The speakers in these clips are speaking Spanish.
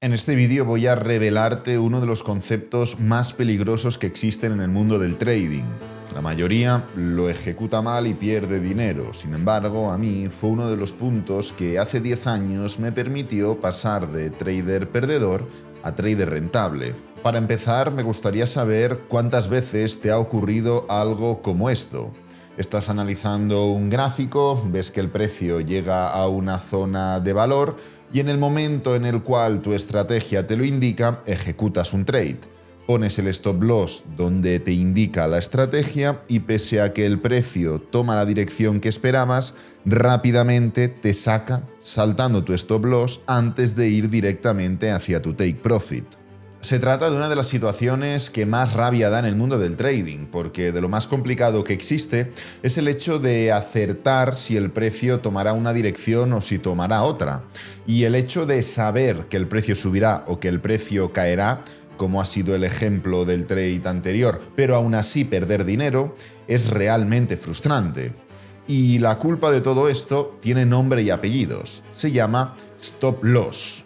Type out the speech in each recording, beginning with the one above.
En este vídeo voy a revelarte uno de los conceptos más peligrosos que existen en el mundo del trading. La mayoría lo ejecuta mal y pierde dinero. Sin embargo, a mí fue uno de los puntos que hace 10 años me permitió pasar de trader perdedor a trader rentable. Para empezar, me gustaría saber cuántas veces te ha ocurrido algo como esto. Estás analizando un gráfico, ves que el precio llega a una zona de valor y en el momento en el cual tu estrategia te lo indica, ejecutas un trade. Pones el stop loss donde te indica la estrategia y pese a que el precio toma la dirección que esperabas, rápidamente te saca saltando tu stop loss antes de ir directamente hacia tu take profit. Se trata de una de las situaciones que más rabia da en el mundo del trading, porque de lo más complicado que existe es el hecho de acertar si el precio tomará una dirección o si tomará otra. Y el hecho de saber que el precio subirá o que el precio caerá, como ha sido el ejemplo del trade anterior, pero aún así perder dinero, es realmente frustrante. Y la culpa de todo esto tiene nombre y apellidos. Se llama stop loss.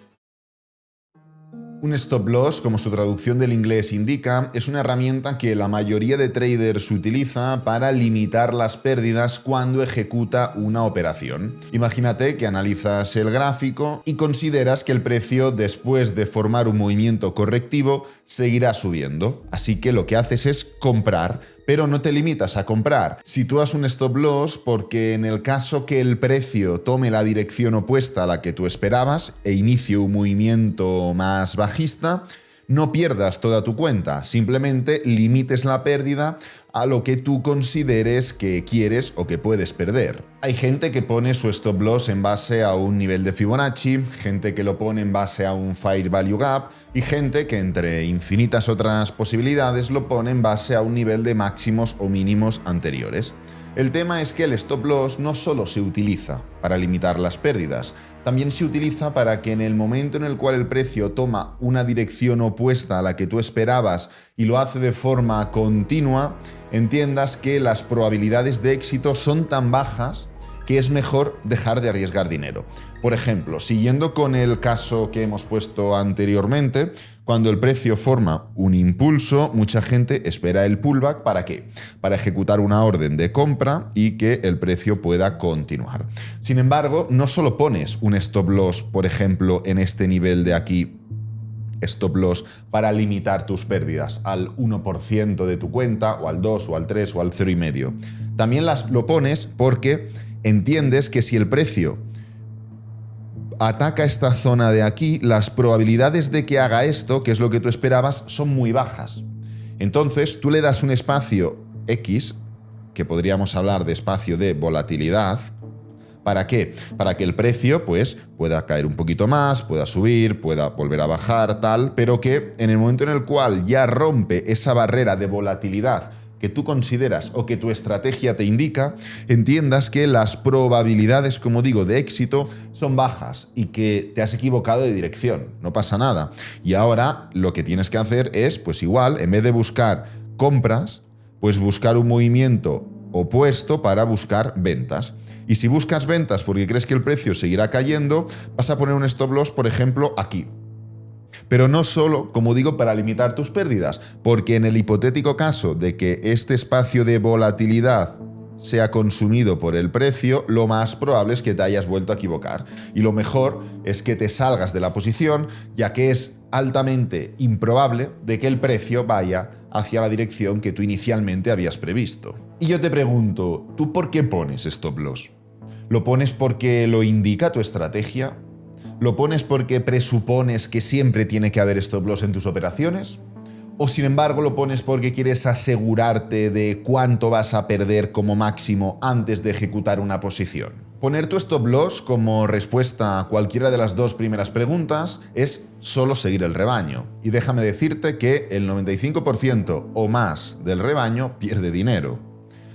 Un stop loss, como su traducción del inglés indica, es una herramienta que la mayoría de traders utiliza para limitar las pérdidas cuando ejecuta una operación. Imagínate que analizas el gráfico y consideras que el precio, después de formar un movimiento correctivo, seguirá subiendo. Así que lo que haces es comprar, pero no te limitas a comprar. Sitúas un stop loss porque en el caso que el precio tome la dirección opuesta a la que tú esperabas e inicie un movimiento más bajista, no pierdas toda tu cuenta, simplemente limites la pérdida a lo que tú consideres que quieres o que puedes perder. Hay gente que pone su stop loss en base a un nivel de Fibonacci, gente que lo pone en base a un Fair Value Gap y gente que, entre infinitas otras posibilidades, lo pone en base a un nivel de máximos o mínimos anteriores. El tema es que el stop loss no solo se utiliza para limitar las pérdidas, también se utiliza para que en el momento en el cual el precio toma una dirección opuesta a la que tú esperabas y lo hace de forma continua, entiendas que las probabilidades de éxito son tan bajas que es mejor dejar de arriesgar dinero. Por ejemplo, siguiendo con el caso que hemos puesto anteriormente, cuando el precio forma un impulso, mucha gente espera el pullback. ¿Para qué? Para ejecutar una orden de compra y que el precio pueda continuar. Sin embargo, no solo pones un stop loss, por ejemplo, en este nivel de aquí, stop loss para limitar tus pérdidas al 1% de tu cuenta, o al 2, o al 3, o al 0,5. También lo pones porque entiendes que si el precio ataca esta zona de aquí, las probabilidades de que haga esto, que es lo que tú esperabas, son muy bajas. Entonces, tú le das un espacio X, que podríamos hablar de espacio de volatilidad. ¿Para qué? Para que el precio pues, pueda caer un poquito más, pueda subir, pueda volver a bajar, tal, pero que en el momento en el cual ya rompe esa barrera de volatilidad que tú consideras o que tu estrategia te indica, entiendas que las probabilidades, como digo, de éxito son bajas y que te has equivocado de dirección, no pasa nada. Y ahora lo que tienes que hacer es, pues igual, en vez de buscar compras, pues buscar un movimiento opuesto para buscar ventas. Y si buscas ventas porque crees que el precio seguirá cayendo, vas a poner un stop loss, por ejemplo, aquí. Pero no solo, como digo, para limitar tus pérdidas, porque en el hipotético caso de que este espacio de volatilidad sea consumido por el precio, lo más probable es que te hayas vuelto a equivocar. Y lo mejor es que te salgas de la posición, ya que es altamente improbable de que el precio vaya hacia la dirección que tú inicialmente habías previsto. Y yo te pregunto, ¿tú por qué pones stop loss? ¿Lo pones porque lo indica tu estrategia? ¿Lo pones porque presupones que siempre tiene que haber stop loss en tus operaciones? ¿O sin embargo lo pones porque quieres asegurarte de cuánto vas a perder como máximo antes de ejecutar una posición? Poner tu stop loss como respuesta a cualquiera de las dos primeras preguntas es solo seguir el rebaño. Y déjame decirte que el 95% o más del rebaño pierde dinero.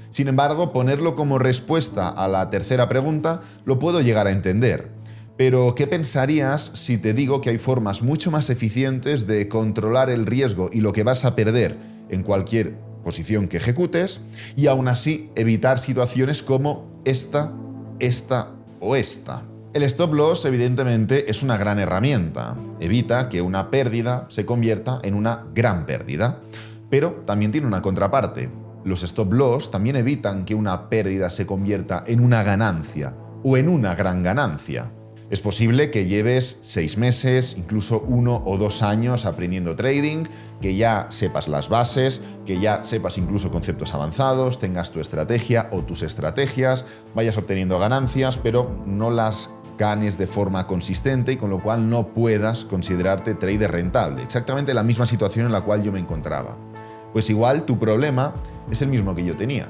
Sin embargo, ponerlo como respuesta a la tercera pregunta lo puedo llegar a entender. Pero, ¿qué pensarías si te digo que hay formas mucho más eficientes de controlar el riesgo y lo que vas a perder en cualquier posición que ejecutes y aún así evitar situaciones como esta o esta? El stop loss, evidentemente, es una gran herramienta. Evita que una pérdida se convierta en una gran pérdida. Pero también tiene una contraparte. Los stop loss también evitan que una pérdida se convierta en una ganancia o en una gran ganancia. Es posible que lleves 6 meses, incluso 1 o 2 años aprendiendo trading, que ya sepas las bases, que ya sepas incluso conceptos avanzados, tengas tu estrategia o tus estrategias, vayas obteniendo ganancias, pero no las ganes de forma consistente y con lo cual no puedas considerarte trader rentable. Exactamente la misma situación en la cual yo me encontraba. Pues igual tu problema es el mismo que yo tenía.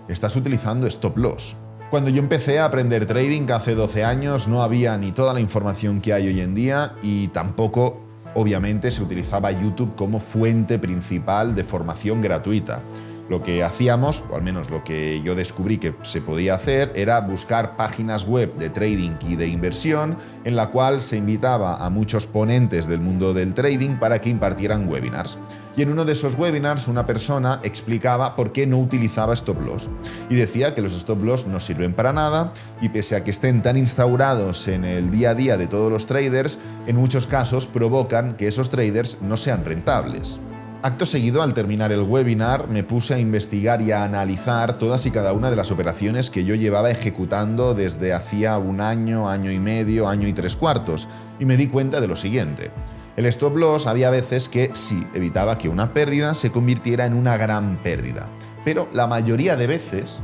Estás utilizando stop loss. Cuando yo empecé a aprender trading hace 12 años no había ni toda la información que hay hoy en día y tampoco, obviamente, se utilizaba YouTube como fuente principal de formación gratuita. Lo que hacíamos, o al menos lo que yo descubrí que se podía hacer, era buscar páginas web de trading y de inversión en la cual se invitaba a muchos ponentes del mundo del trading para que impartieran webinars. Y en uno de esos webinars una persona explicaba por qué no utilizaba stop loss. Y decía que los stop loss no sirven para nada y pese a que estén tan instaurados en el día a día de todos los traders, en muchos casos provocan que esos traders no sean rentables. Acto seguido, al terminar el webinar, me puse a investigar y a analizar todas y cada una de las operaciones que yo llevaba ejecutando desde hacía un año, año y medio, año y 3/4, y me di cuenta de lo siguiente. El stop loss había veces que sí, evitaba que una pérdida se convirtiera en una gran pérdida, pero la mayoría de veces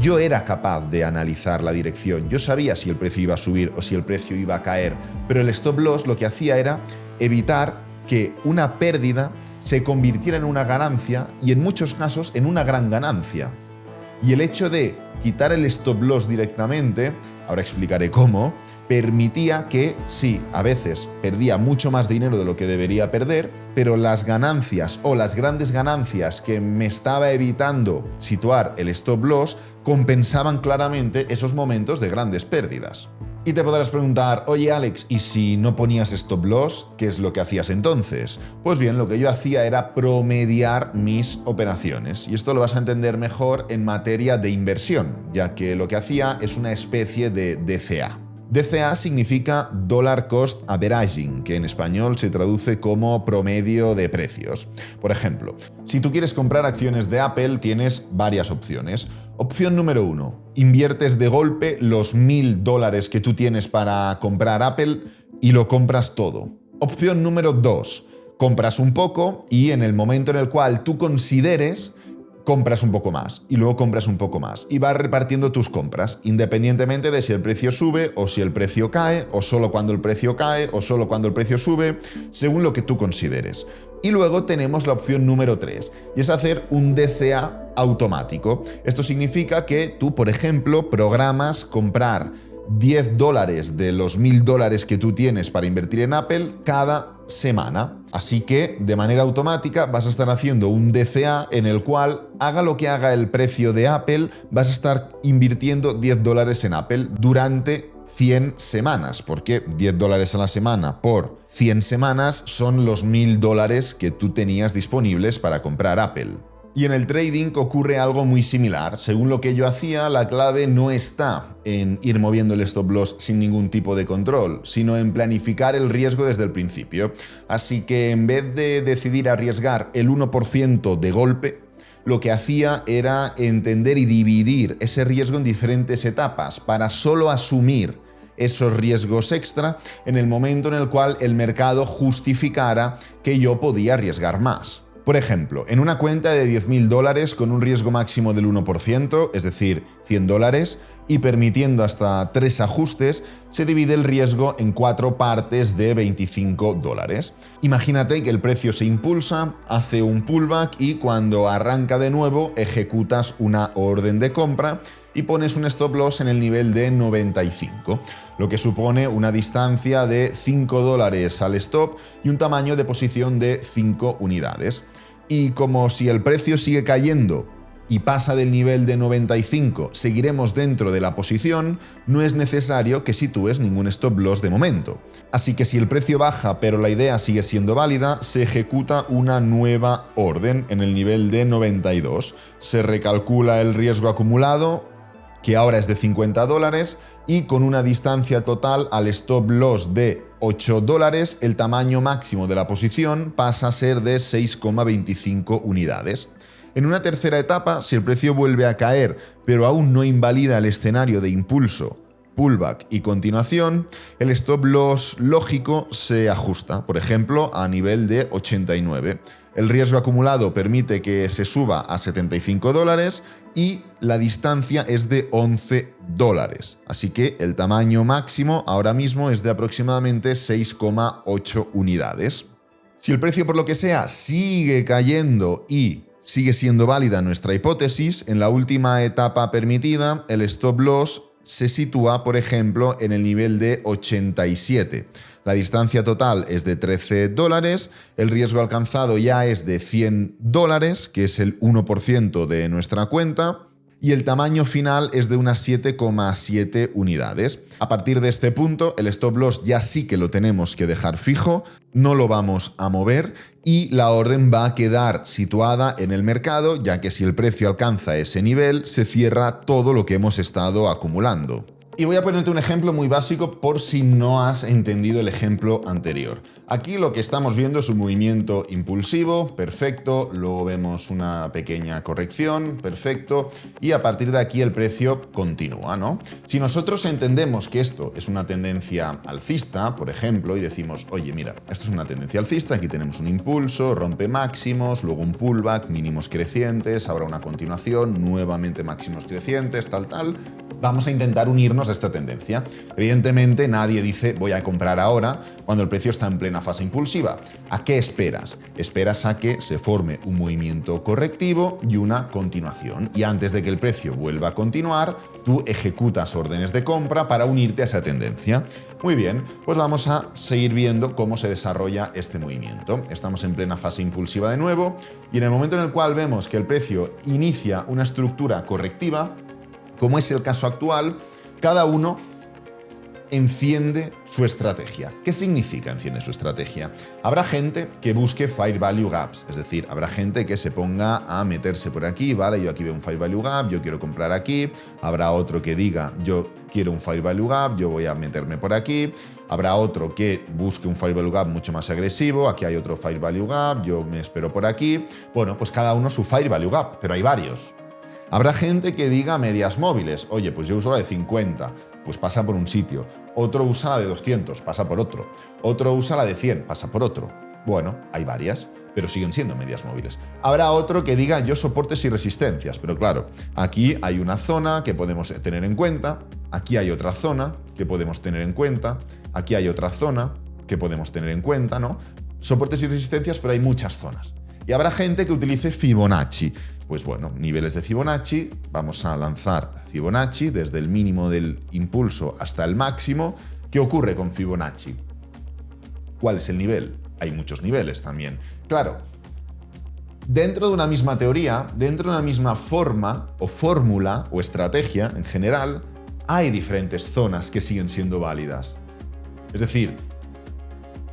yo era capaz de analizar la dirección, yo sabía si el precio iba a subir o si el precio iba a caer, pero el stop loss lo que hacía era evitar que una pérdida se convirtiera en una ganancia y en muchos casos en una gran ganancia. Y el hecho de quitar el stop loss directamente, ahora explicaré cómo, permitía que, sí, a veces perdía mucho más dinero de lo que debería perder, pero las ganancias o las grandes ganancias que me estaba evitando situar el stop loss compensaban claramente esos momentos de grandes pérdidas. Y te podrás preguntar, oye Alex, ¿y si no ponías stop loss, qué es lo que hacías entonces? Pues bien, lo que yo hacía era promediar mis operaciones. Y esto lo vas a entender mejor en materia de inversión, ya que lo que hacía es una especie de DCA. DCA significa Dollar Cost Averaging, que en español se traduce como promedio de precios. Por ejemplo, si tú quieres comprar acciones de Apple, tienes varias opciones. Opción número 1, inviertes de golpe los $1.000 que tú tienes para comprar Apple y lo compras todo. Opción número 2, compras un poco y en el momento en el cual tú consideres, compras un poco más y luego compras un poco más y vas repartiendo tus compras independientemente de si el precio sube o si el precio cae o solo cuando el precio cae o solo cuando el precio sube, según lo que tú consideres. Y luego tenemos la opción número 3 y es hacer un DCA automático. Esto significa que tú, por ejemplo, programas comprar $10 de los $1.000 que tú tienes para invertir en Apple cada semana. Así que, de manera automática, vas a estar haciendo un DCA en el cual, haga lo que haga el precio de Apple, vas a estar invirtiendo $10 en Apple durante 100 semanas, porque $10 a la semana por 100 semanas son los $1.000 que tú tenías disponibles para comprar Apple. Y en el trading ocurre algo muy similar. Según lo que yo hacía, la clave no está en ir moviendo el stop loss sin ningún tipo de control, sino en planificar el riesgo desde el principio. Así que en vez de decidir arriesgar el 1% de golpe, lo que hacía era entender y dividir ese riesgo en diferentes etapas para solo asumir esos riesgos extra en el momento en el cual el mercado justificara que yo podía arriesgar más. Por ejemplo, en una cuenta de $10.000 con un riesgo máximo del 1%, es decir, $100, y permitiendo hasta 3 ajustes, se divide el riesgo en 4 partes de $25. Imagínate que el precio se impulsa, hace un pullback y cuando arranca de nuevo ejecutas una orden de compra y pones un stop loss en el nivel de 95, lo que supone una distancia de $5 al stop y un tamaño de posición de 5 unidades. Y como si el precio sigue cayendo y pasa del nivel de 95, seguiremos dentro de la posición, no es necesario que sitúes ningún stop loss de momento. Así que si el precio baja pero la idea sigue siendo válida, se ejecuta una nueva orden en el nivel de 92, se recalcula el riesgo acumulado, que ahora es de $50, y con una distancia total al stop loss de $8, el tamaño máximo de la posición pasa a ser de 6,25 unidades. En una tercera etapa, si el precio vuelve a caer, pero aún no invalida el escenario de impulso, pullback y continuación, el stop loss lógico se ajusta, por ejemplo, a nivel de 89. El riesgo acumulado permite que se suba a $75 y la distancia es de $11. Así que el tamaño máximo ahora mismo es de aproximadamente 6,8 unidades. Si el precio, por lo que sea, sigue cayendo y sigue siendo válida nuestra hipótesis, en la última etapa permitida, el stop loss se sitúa, por ejemplo, en el nivel de 87. La distancia total es de $13, el riesgo alcanzado ya es de $100, que es el 1% de nuestra cuenta, y el tamaño final es de unas 7,7 unidades. A partir de este punto, el stop loss ya sí que lo tenemos que dejar fijo, no lo vamos a mover y la orden va a quedar situada en el mercado, ya que si el precio alcanza ese nivel, se cierra todo lo que hemos estado acumulando. Y voy a ponerte un ejemplo muy básico por si no has entendido el ejemplo anterior. Aquí lo que estamos viendo es un movimiento impulsivo, perfecto, luego vemos una pequeña corrección, perfecto, y a partir de aquí el precio continúa, ¿no? Si nosotros entendemos que esto es una tendencia alcista, por ejemplo, y decimos, oye, mira, esto es una tendencia alcista, aquí tenemos un impulso, rompe máximos, luego un pullback, mínimos crecientes, ahora una continuación, nuevamente máximos crecientes, tal, vamos a intentar unirnos a esta tendencia. Evidentemente nadie dice voy a comprar ahora cuando el precio está en plena fase impulsiva. ¿A qué esperas? Esperas a que se forme un movimiento correctivo y una continuación. Y antes de que el precio vuelva a continuar, tú ejecutas órdenes de compra para unirte a esa tendencia. Muy bien, pues vamos a seguir viendo cómo se desarrolla este movimiento. Estamos en plena fase impulsiva de nuevo y en el momento en el cual vemos que el precio inicia una estructura correctiva, como es el caso actual, cada uno enciende su estrategia. ¿Qué significa enciende su estrategia? Habrá gente que busque Fair Value Gaps, es decir, habrá gente que se ponga a meterse por aquí, vale, yo aquí veo un Fair Value Gap, yo quiero comprar aquí, habrá otro que diga, yo quiero un Fair Value Gap, yo voy a meterme por aquí, habrá otro que busque un Fair Value Gap mucho más agresivo, aquí hay otro Fair Value Gap, yo me espero por aquí, bueno, pues cada uno su Fair Value Gap, pero hay varios. Habrá gente que diga medias móviles, oye, pues yo uso la de 50, pues pasa por un sitio. Otro usa la de 200, pasa por otro. Otro usa la de 100, pasa por otro. Bueno, hay varias, pero siguen siendo medias móviles. Habrá otro que diga yo soportes y resistencias, pero claro, aquí hay una zona que podemos tener en cuenta, aquí hay otra zona que podemos tener en cuenta, aquí hay otra zona que podemos tener en cuenta, ¿no? Soportes y resistencias, pero hay muchas zonas. Y habrá gente que utilice Fibonacci. Pues bueno, niveles de Fibonacci, vamos a lanzar Fibonacci desde el mínimo del impulso hasta el máximo. ¿Qué ocurre con Fibonacci? ¿Cuál es el nivel? Hay muchos niveles también. Claro, dentro de una misma teoría, dentro de una misma forma o fórmula o estrategia en general, hay diferentes zonas que siguen siendo válidas. Es decir,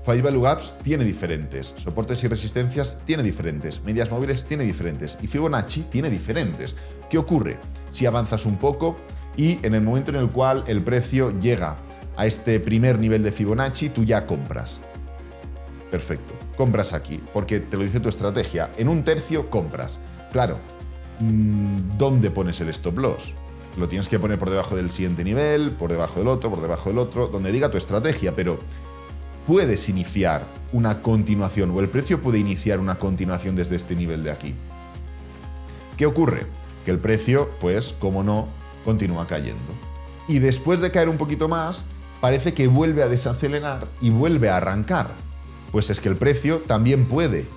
Fair Value Gaps tiene diferentes, soportes y resistencias tiene diferentes, medias móviles tiene diferentes y Fibonacci tiene diferentes. ¿Qué ocurre? Si avanzas un poco y en el momento en el cual el precio llega a este primer nivel de Fibonacci, tú ya compras. Perfecto, compras aquí, porque te lo dice tu estrategia. En un tercio compras. Claro, ¿dónde pones el stop loss? Lo tienes que poner por debajo del siguiente nivel, por debajo del otro, donde diga tu estrategia, pero puedes iniciar una continuación o el precio puede iniciar una continuación desde este nivel de aquí. ¿Qué ocurre? Que el precio, pues, como no, continúa cayendo. Y después de caer un poquito más, parece que vuelve a desacelerar y vuelve a arrancar. Pues es que el precio también puede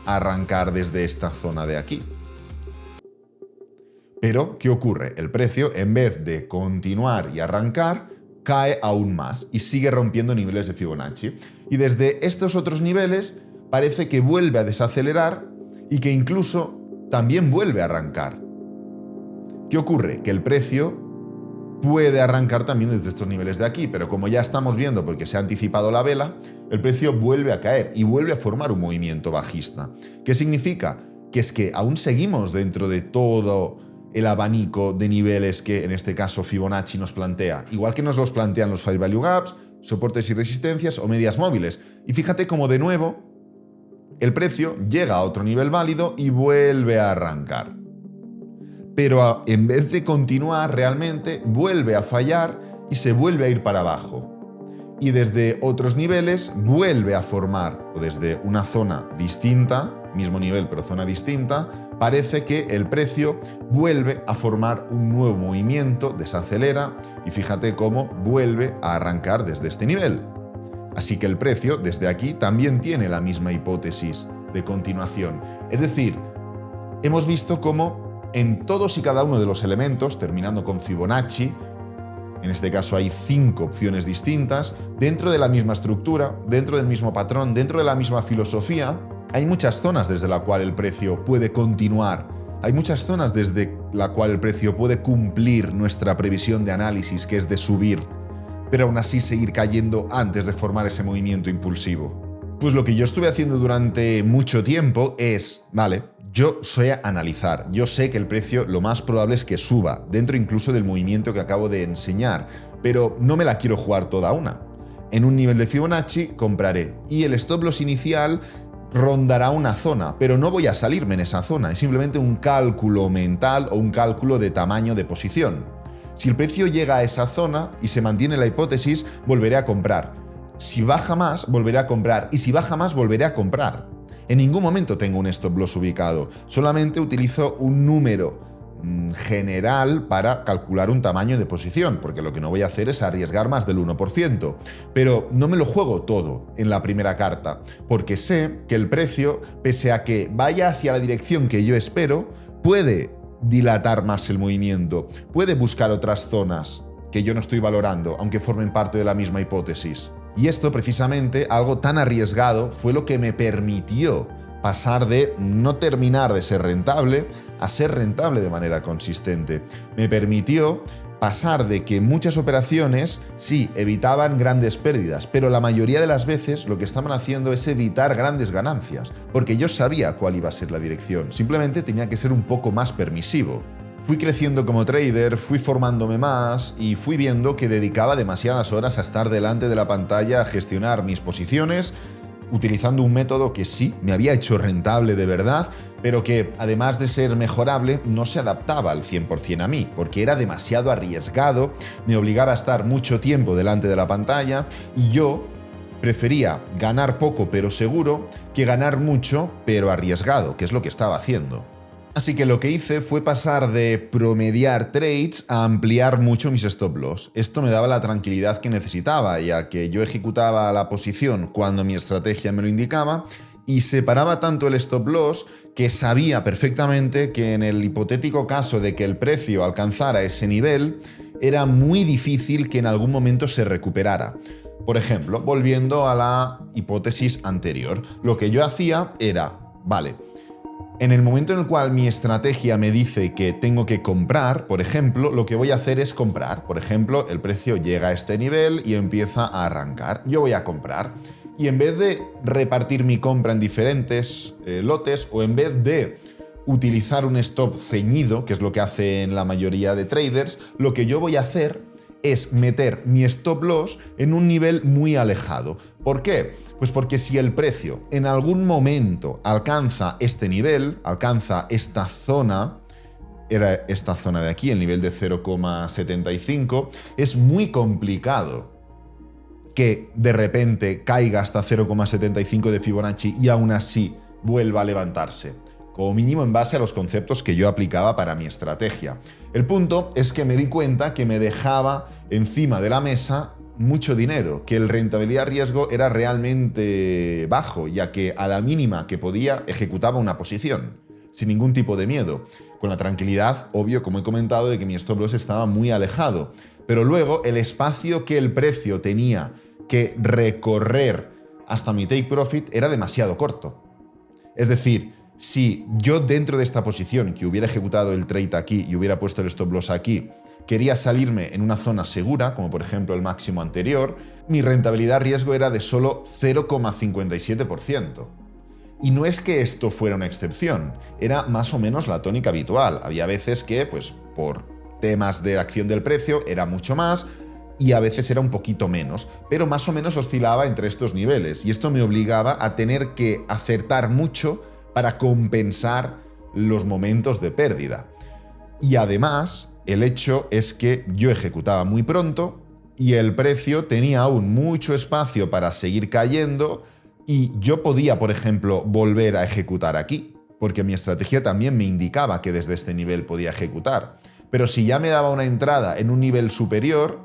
arrancar desde esta zona de aquí. Pero, ¿qué ocurre? El precio, en vez de continuar y arrancar, cae aún más y sigue rompiendo niveles de Fibonacci. Y desde estos otros niveles parece que vuelve a desacelerar y que incluso también vuelve a arrancar. ¿Qué ocurre? Que el precio puede arrancar también desde estos niveles de aquí, pero como ya estamos viendo porque se ha anticipado la vela, el precio vuelve a caer y vuelve a formar un movimiento bajista. ¿Qué significa? Que es que aún seguimos dentro de todo el abanico de niveles que en este caso Fibonacci nos plantea, igual que nos los plantean los Fair Value Gaps, soportes y resistencias o medias móviles. Y fíjate cómo de nuevo el precio llega a otro nivel válido y vuelve a arrancar. Pero en vez de continuar realmente, vuelve a fallar y se vuelve a ir para abajo. Y desde otros niveles vuelve a formar, o desde una zona distinta, mismo nivel pero zona distinta, parece que el precio vuelve a formar un nuevo movimiento, desacelera y fíjate cómo vuelve a arrancar desde este nivel. Así que el precio desde aquí también tiene la misma hipótesis de continuación. Es decir, hemos visto cómo en todos y cada uno de los elementos, terminando con Fibonacci, en este caso hay 5 opciones distintas, dentro de la misma estructura, dentro del mismo patrón, dentro de la misma filosofía, hay muchas zonas desde la cual el precio puede continuar. Hay muchas zonas desde la cual el precio puede cumplir nuestra previsión de análisis, que es de subir, pero aún así seguir cayendo antes de formar ese movimiento impulsivo. Pues lo que yo estuve haciendo durante mucho tiempo es, vale, yo sé analizar, yo sé que el precio lo más probable es que suba, dentro incluso del movimiento que acabo de enseñar, pero no me la quiero jugar toda una. En un nivel de Fibonacci compraré y el stop loss inicial rondará una zona, pero no voy a salirme en esa zona, es simplemente un cálculo mental o un cálculo de tamaño de posición. Si el precio llega a esa zona y se mantiene la hipótesis, volveré a comprar. Si baja más, volveré a comprar y si baja más, volveré a comprar. En ningún momento tengo un stop loss ubicado, solamente utilizo un número general para calcular un tamaño de posición, porque lo que no voy a hacer es arriesgar más del 1%. Pero no me lo juego todo en la primera carta, porque sé que el precio, pese a que vaya hacia la dirección que yo espero, puede dilatar más el movimiento, puede buscar otras zonas que yo no estoy valorando, aunque formen parte de la misma hipótesis. Y esto, precisamente, algo tan arriesgado, fue lo que me permitió pasar de no terminar de ser rentable a ser rentable de manera consistente. Me permitió pasar de que muchas operaciones, sí, evitaban grandes pérdidas, pero la mayoría de las veces lo que estaban haciendo es evitar grandes ganancias, porque yo sabía cuál iba a ser la dirección, simplemente tenía que ser un poco más permisivo. Fui creciendo como trader, fui formándome más y fui viendo que dedicaba demasiadas horas a estar delante de la pantalla a gestionar mis posiciones, utilizando un método que sí, me había hecho rentable de verdad, pero que, además de ser mejorable, no se adaptaba al 100% a mí, porque era demasiado arriesgado, me obligaba a estar mucho tiempo delante de la pantalla y yo prefería ganar poco pero seguro que ganar mucho pero arriesgado, que es lo que estaba haciendo. Así que lo que hice fue pasar de promediar trades a ampliar mucho mis stop loss. Esto me daba la tranquilidad que necesitaba, ya que yo ejecutaba la posición cuando mi estrategia me lo indicaba y separaba tanto el stop loss que sabía perfectamente que en el hipotético caso de que el precio alcanzara ese nivel, era muy difícil que en algún momento se recuperara. Por ejemplo, volviendo a la hipótesis anterior, lo que yo hacía era, vale, en el momento en el cual mi estrategia me dice que tengo que comprar, por ejemplo, lo que voy a hacer es comprar. Por ejemplo, el precio llega a este nivel y empieza a arrancar. Yo voy a comprar. Y en vez de repartir mi compra en diferentes lotes o en vez de utilizar un stop ceñido, que es lo que hacen la mayoría de traders, lo que yo voy a hacer es meter mi stop loss en un nivel muy alejado. ¿Por qué? Pues porque si el precio en algún momento alcanza este nivel, alcanza esta zona, era esta zona de aquí, el nivel de 0,75, es muy complicado que de repente caiga hasta 0,75 de Fibonacci y aún así vuelva a levantarse, como mínimo en base a los conceptos que yo aplicaba para mi estrategia. El punto es que me di cuenta que me dejaba encima de la mesa mucho dinero, que el rentabilidad-riesgo era realmente bajo, ya que a la mínima que podía ejecutaba una posición, sin ningún tipo de miedo, con la tranquilidad, obvio, como he comentado, de que mi stop loss estaba muy alejado. Pero luego el espacio que el precio tenía que recorrer hasta mi take profit era demasiado corto. Es decir, si yo dentro de esta posición que hubiera ejecutado el trade aquí y hubiera puesto el stop loss aquí, quería salirme en una zona segura, como por ejemplo el máximo anterior, mi rentabilidad riesgo era de solo 0,57%. Y no es que esto fuera una excepción, era más o menos la tónica habitual. Había veces que, pues, por temas de acción del precio, era mucho más y a veces era un poquito menos, pero más o menos oscilaba entre estos niveles y esto me obligaba a tener que acertar mucho para compensar los momentos de pérdida. Y además, el hecho es que yo ejecutaba muy pronto y el precio tenía aún mucho espacio para seguir cayendo y yo podía, por ejemplo, volver a ejecutar aquí, porque mi estrategia también me indicaba que desde este nivel podía ejecutar. Pero si ya me daba una entrada en un nivel superior,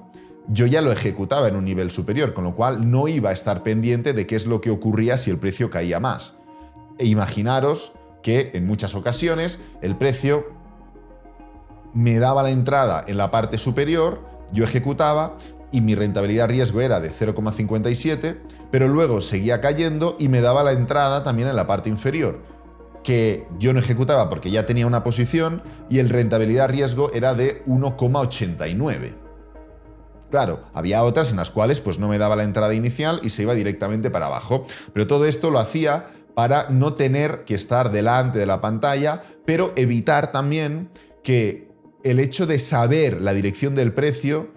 yo ya lo ejecutaba en un nivel superior, con lo cual no iba a estar pendiente de qué es lo que ocurría si el precio caía más. E imaginaros que en muchas ocasiones el precio me daba la entrada en la parte superior, yo ejecutaba y mi rentabilidad riesgo era de 0,57, pero luego seguía cayendo y me daba la entrada también en la parte inferior, que yo no ejecutaba porque ya tenía una posición y el rentabilidad riesgo era de 1,89. Claro, había otras en las cuales pues no me daba la entrada inicial y se iba directamente para abajo, pero todo esto lo hacía para no tener que estar delante de la pantalla, pero evitar también que el hecho de saber la dirección del precio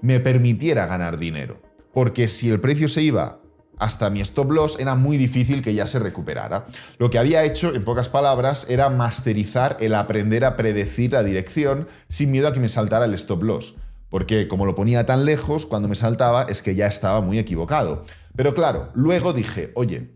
me permitiera ganar dinero. Porque si el precio se iba hasta mi stop loss, era muy difícil que ya se recuperara. Lo que había hecho, en pocas palabras, era masterizar el aprender a predecir la dirección sin miedo a que me saltara el stop loss. Porque como lo ponía tan lejos, cuando me saltaba es que ya estaba muy equivocado. Pero claro, luego dije, oye,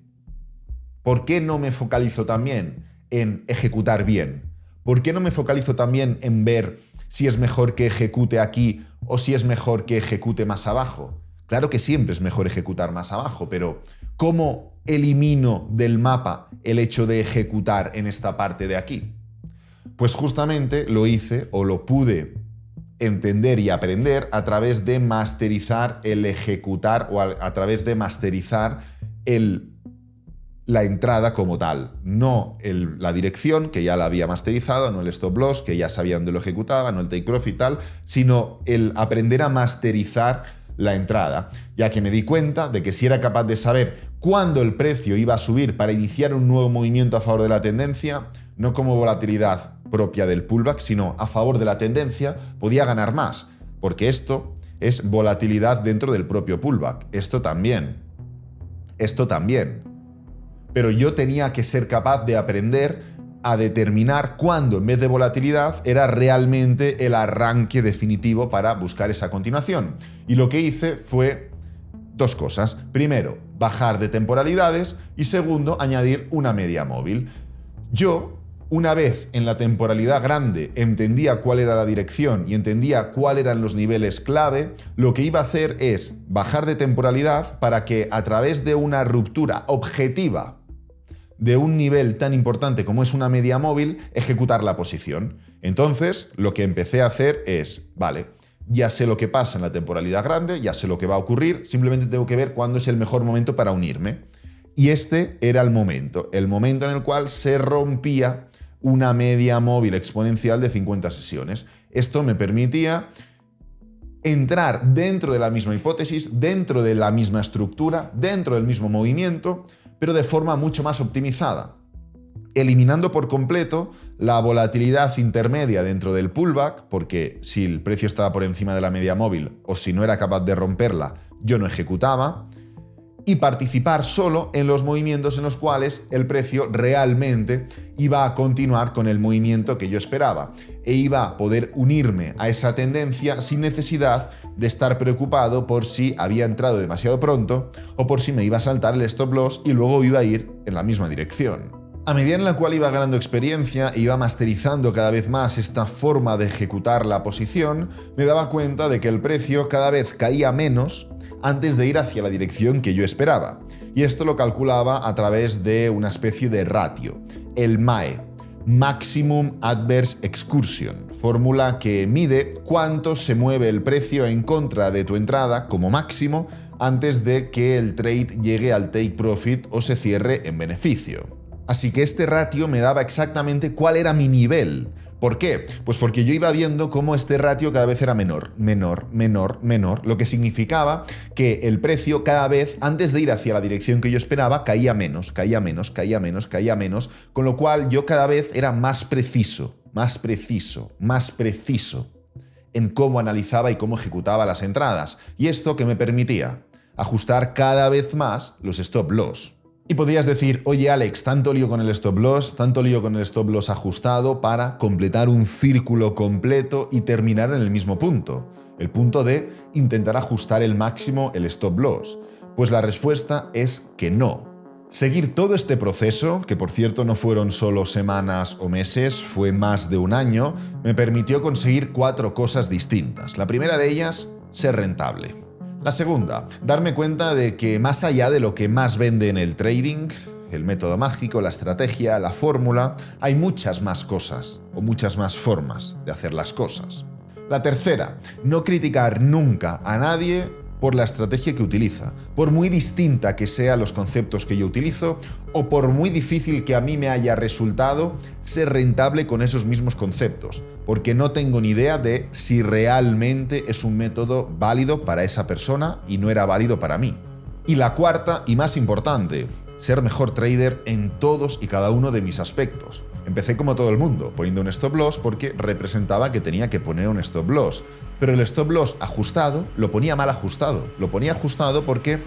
¿por qué no me focalizo también en ejecutar bien? ¿Por qué no me focalizo también en ver si es mejor que ejecute aquí o si es mejor que ejecute más abajo? Claro que siempre es mejor ejecutar más abajo, pero ¿cómo elimino del mapa el hecho de ejecutar en esta parte de aquí? Pues justamente lo hice o lo pude entender y aprender a través de masterizar el ejecutar o a través de masterizar la entrada como tal, no la dirección, que ya la había masterizado, no el stop loss, que ya sabía dónde lo ejecutaba, no el take profit y tal, sino el aprender a masterizar la entrada, ya que me di cuenta de que si era capaz de saber cuándo el precio iba a subir para iniciar un nuevo movimiento a favor de la tendencia, no como volatilidad propia del pullback, sino a favor de la tendencia, podía ganar más, porque esto es volatilidad dentro del propio pullback. Esto también. Pero yo tenía que ser capaz de aprender a determinar cuándo, en vez de volatilidad, era realmente el arranque definitivo para buscar esa continuación. Y lo que hice fue dos cosas. Primero, bajar de temporalidades y segundo, añadir una media móvil. Yo, una vez en la temporalidad grande entendía cuál era la dirección y entendía cuáles eran los niveles clave, lo que iba a hacer es bajar de temporalidad para que a través de una ruptura objetiva de un nivel tan importante como es una media móvil, ejecutar la posición. Entonces, lo que empecé a hacer es, vale, ya sé lo que pasa en la temporalidad grande, ya sé lo que va a ocurrir, simplemente tengo que ver cuándo es el mejor momento para unirme. Y este era el momento en el cual se rompía una media móvil exponencial de 50 sesiones. Esto me permitía entrar dentro de la misma hipótesis, dentro de la misma estructura, dentro del mismo movimiento, pero de forma mucho más optimizada, eliminando por completo la volatilidad intermedia dentro del pullback, porque si el precio estaba por encima de la media móvil o si no era capaz de romperla, yo no ejecutaba, y participar solo en los movimientos en los cuales el precio realmente iba a continuar con el movimiento que yo esperaba e iba a poder unirme a esa tendencia sin necesidad de estar preocupado por si había entrado demasiado pronto o por si me iba a saltar el stop loss y luego iba a ir en la misma dirección. A medida en la cual iba ganando experiencia e iba masterizando cada vez más esta forma de ejecutar la posición, me daba cuenta de que el precio cada vez caía menos antes de ir hacia la dirección que yo esperaba. Y esto lo calculaba a través de una especie de ratio, el MAE, Maximum Adverse Excursion, fórmula que mide cuánto se mueve el precio en contra de tu entrada como máximo antes de que el trade llegue al take profit o se cierre en beneficio. Así que este ratio me daba exactamente cuál era mi nivel. ¿Por qué? Pues porque yo iba viendo cómo este ratio cada vez era menor, lo que significaba que el precio cada vez, antes de ir hacia la dirección que yo esperaba, caía menos, con lo cual yo cada vez era más preciso en cómo analizaba y cómo ejecutaba las entradas. Y esto que me permitía ajustar cada vez más los stop loss. Y podrías decir, oye Alex, tanto lío con el stop loss ajustado para completar un círculo completo y terminar en el mismo punto. El punto de intentar ajustar el máximo el stop loss. Pues la respuesta es que no. Seguir todo este proceso, que por cierto no fueron solo semanas o meses, fue más de un año, me permitió conseguir 4 cosas distintas. La primera de ellas, ser rentable. La segunda, darme cuenta de que más allá de lo que más vende en el trading, el método mágico, la estrategia, la fórmula, hay muchas más cosas o muchas más formas de hacer las cosas. La tercera, no criticar nunca a nadie por la estrategia que utiliza, por muy distinta que sean los conceptos que yo utilizo o por muy difícil que a mí me haya resultado ser rentable con esos mismos conceptos, porque no tengo ni idea de si realmente es un método válido para esa persona y no era válido para mí. Y la cuarta y más importante, ser mejor trader en todos y cada uno de mis aspectos. Empecé como todo el mundo, poniendo un stop loss porque representaba que tenía que poner un stop loss. Pero el stop loss ajustado lo ponía mal ajustado. Lo ponía ajustado porque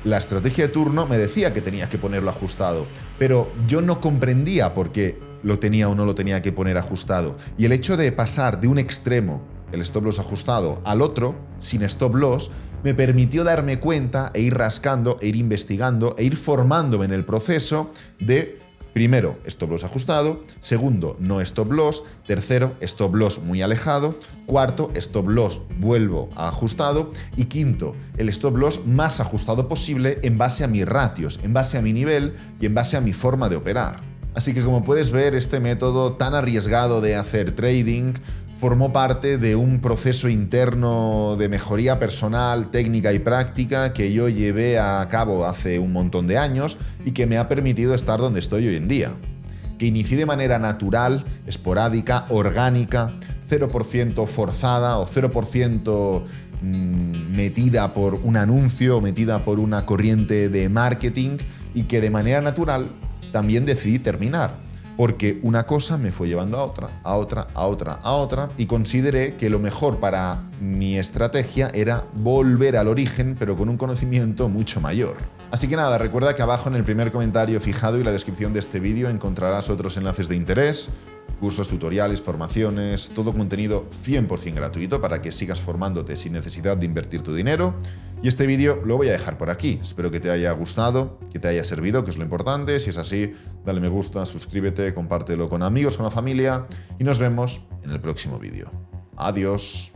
la estrategia de turno me decía que tenía que ponerlo ajustado. Pero yo no comprendía por qué lo tenía o no lo tenía que poner ajustado. Y el hecho de pasar de un extremo, el stop loss ajustado, al otro, sin stop loss, me permitió darme cuenta e ir rascando, e ir investigando, e ir formándome en el proceso de primero, stop loss ajustado, segundo, no stop loss, tercero, stop loss muy alejado, cuarto, stop loss vuelvo a ajustado y quinto, el stop loss más ajustado posible en base a mis ratios, en base a mi nivel y en base a mi forma de operar. Así que como puedes ver, este método tan arriesgado de hacer trading formó parte de un proceso interno de mejoría personal, técnica y práctica que yo llevé a cabo hace un montón de años y que me ha permitido estar donde estoy hoy en día. Que inicié de manera natural, esporádica, orgánica, 0% forzada o 0% metida por un anuncio o metida por una corriente de marketing y que de manera natural también decidí terminar. Porque una cosa me fue llevando a otra, y consideré que lo mejor para mi estrategia era volver al origen, pero con un conocimiento mucho mayor. Así que nada, recuerda que abajo en el primer comentario fijado y la descripción de este vídeo encontrarás otros enlaces de interés, cursos, tutoriales, formaciones, todo contenido 100% gratuito para que sigas formándote sin necesidad de invertir tu dinero. Y este vídeo lo voy a dejar por aquí. Espero que te haya gustado, que te haya servido, que es lo importante. Si es así, dale me gusta, suscríbete, compártelo con amigos, con la familia y nos vemos en el próximo vídeo. Adiós.